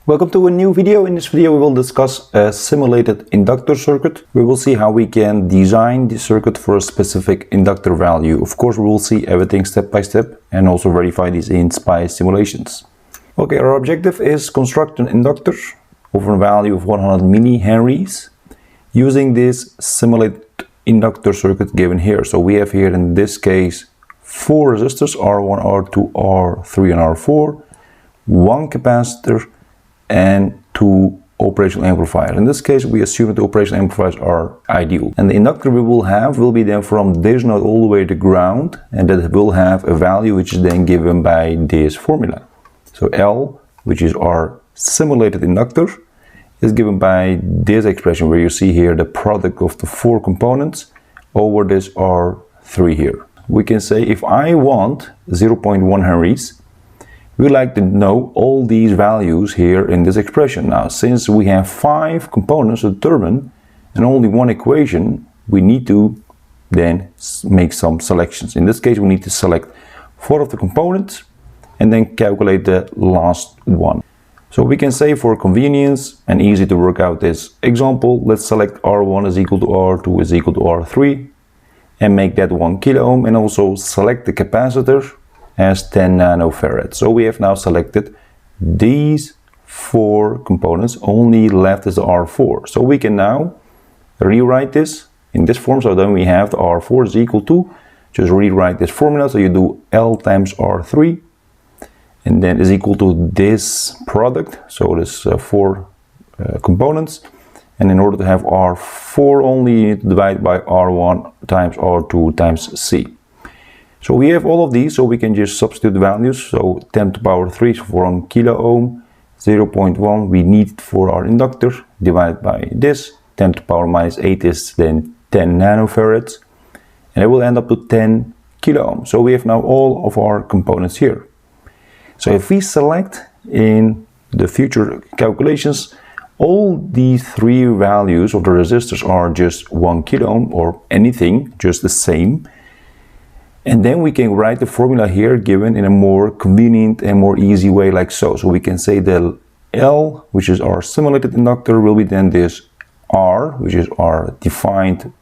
Welcome to a new video. In this video we will discuss a simulated inductor circuit. We will see how we can design the circuit for a specific inductor value. Of course we will see everything step by step and also verify these in SPI simulations. Okay, our objective is construct an inductor of a value of 100 millihenries using this simulated inductor circuit given here. So we have here in this case 4 resistors, R1, R2, R3 and R4, 1 capacitor and 2 operational amplifiers. In this case we assume that the operational amplifiers are ideal. And the inductor we will have will be then from this node all the way to ground, and that will have a value which is then given by this formula. So L, which is our simulated inductor, is given by this expression where you see here the product of the 4 components over this R3 here. We can say if I want 0.1 henries, we like to know all these values here in this expression. Now, since we have 5 components to determine and only 1 equation, we need to then make some selections. In this case, we need to select 4 of the components and then calculate the last one. So we can say for convenience and easy to work out this example, let's select R1 is equal to R2 is equal to R3 and make that 1 kilo ohm, and also select the capacitor as 10 nanofarads. So we have now selected these 4 components, only left is the R4. So we can now rewrite this in this form. So then we have the R4 is equal to, just rewrite this formula. So you do L times R3 and then is equal to this product. So this 4 components. And in order to have R4 only, you need to divide by R1 times R2 times C. So we have all of these, so we can just substitute the values. So 10 to the power 3 is 1 kilo ohm, 0.1 we need for our inductor, divided by this. 10 to the power minus 8 is then 10 nanofarads, and it will end up to 10 kilo ohm. So we have now all of our components here. So if we select in the future calculations, all these 3 values of the resistors are just 1 kilo ohm or anything, just the same. And then we can write the formula here given in a more convenient and more easy way like so. So we can say the L, which is our simulated inductor, will be then this R, which is our defined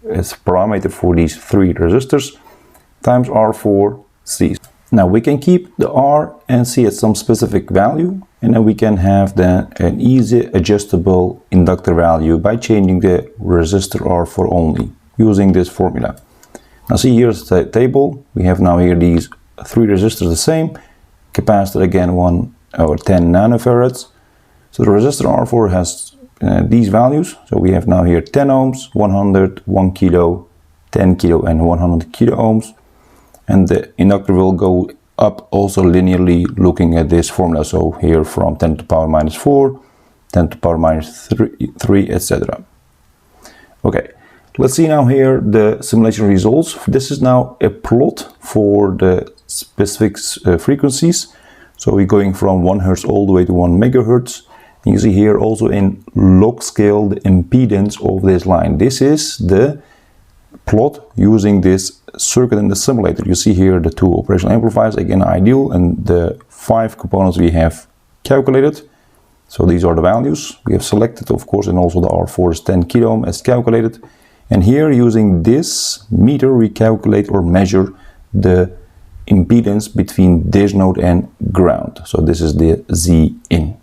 as parameter for these 3 resistors, times R4 C. Now we can keep the R and C at some specific value, and then we can have then an easy adjustable inductor value by changing the resistor R4 only using this formula. Now see, here's the table. We have now here these 3 resistors the same, capacitor again 1 over 10 nanofarads. So the resistor R4 has these values. So we have now here 10 ohms, 100, 1 kilo, 10 kilo and 100 kilo ohms. And the inductor will go up also linearly looking at this formula. So here from 10 to the power minus 4, 10 to the power minus 3 etc. Okay. Let's see now here the simulation results. This is now a plot for the specific frequencies. So we're going from 1 Hertz all the way to 1 megahertz. And you see here also in log scale the impedance of this line. This is the plot using this circuit in the simulator. You see here the 2 operational amplifiers, again ideal, and the 5 components we have calculated. So these are the values we have selected, of course, and also the R4 is 10 kilo ohm as calculated. And here using this meter we calculate or measure the impedance between this node and ground. So this is the Z in.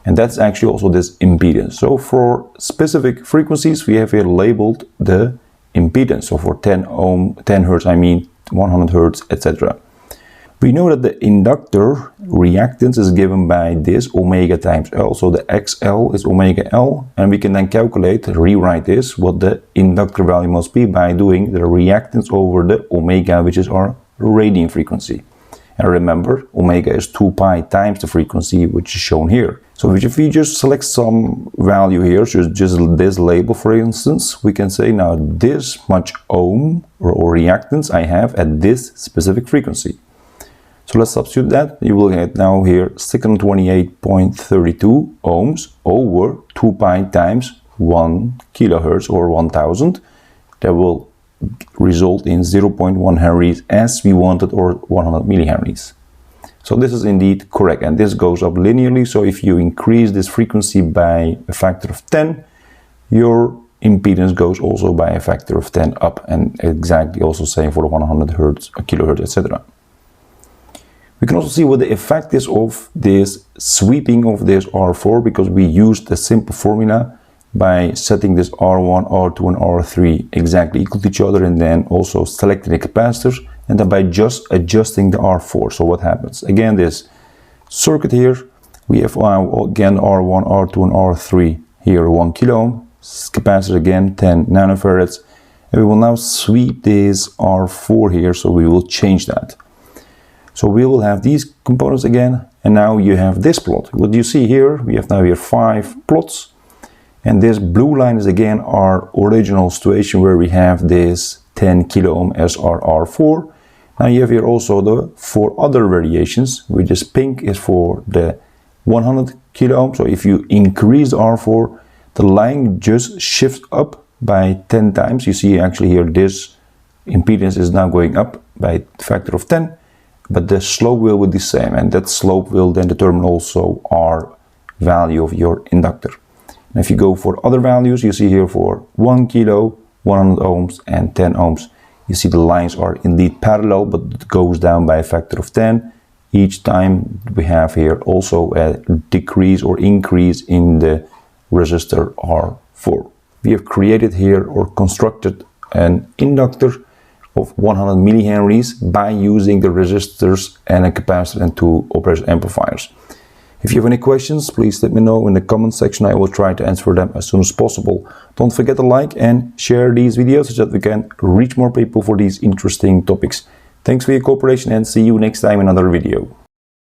And that's actually also this impedance. So for specific frequencies we have here labeled the impedance. So for 10 Hertz, I mean 100 Hertz, etc. We know that the inductor reactance is given by this omega times L. So the XL is omega L, and we can then calculate, rewrite this, what the inductor value must be by doing the reactance over the omega, which is our radian frequency. And remember, omega is 2 pi times the frequency, which is shown here. So if we just select some value here, so just this label for instance, we can say now this much ohm or reactance I have at this specific frequency. So let's substitute that. You will get now here 628.32 ohms over 2 pi times 1 kilohertz or 1000. That will result in 0.1 henries as we wanted, or 100 millihenries. So this is indeed correct, and this goes up linearly. So if you increase this frequency by a factor of 10, your impedance goes also by a factor of 10 up, and exactly also same for the 100 hertz, kilohertz, etc. We can also see what the effect is of this sweeping of this R4, because we used the simple formula by setting this R1, R2 and R3 exactly equal to each other, and then also selecting the capacitors, and then by just adjusting the R4. So what happens? Again, this circuit here, we have now again R1, R2 and R3 here, 1 kilo ohm, capacitor again 10 nanofarads, and we will now sweep this R4 here, so we will change that. So we will have these components again, and now you have this plot. What you see here, we have now here 5 plots, and this blue line is again our original situation where we have this 10 kilo ohm as our R4. Now you have here also the 4 other variations, which is pink is for the 100 kilo ohm. So if you increase the R4, the line just shifts up by 10 times. You see actually here this impedance is now going up by a factor of 10, but the slope will be the same, and that slope will then determine also our value of your inductor. And if you go for other values, you see here for 1 kilo, 100 ohms and 10 ohms, you see the lines are indeed parallel, but it goes down by a factor of 10. Each time we have here also a decrease or increase in the resistor R4. We have created here or constructed an inductor of 100 millihenries by using the resistors and a capacitor and 2 operational amplifiers. If you have any questions, please let me know in the comment section. I will try to answer them as soon as possible. Don't forget to like and share these videos so that we can reach more people for these interesting topics. Thanks for your cooperation, and see you next time in another video.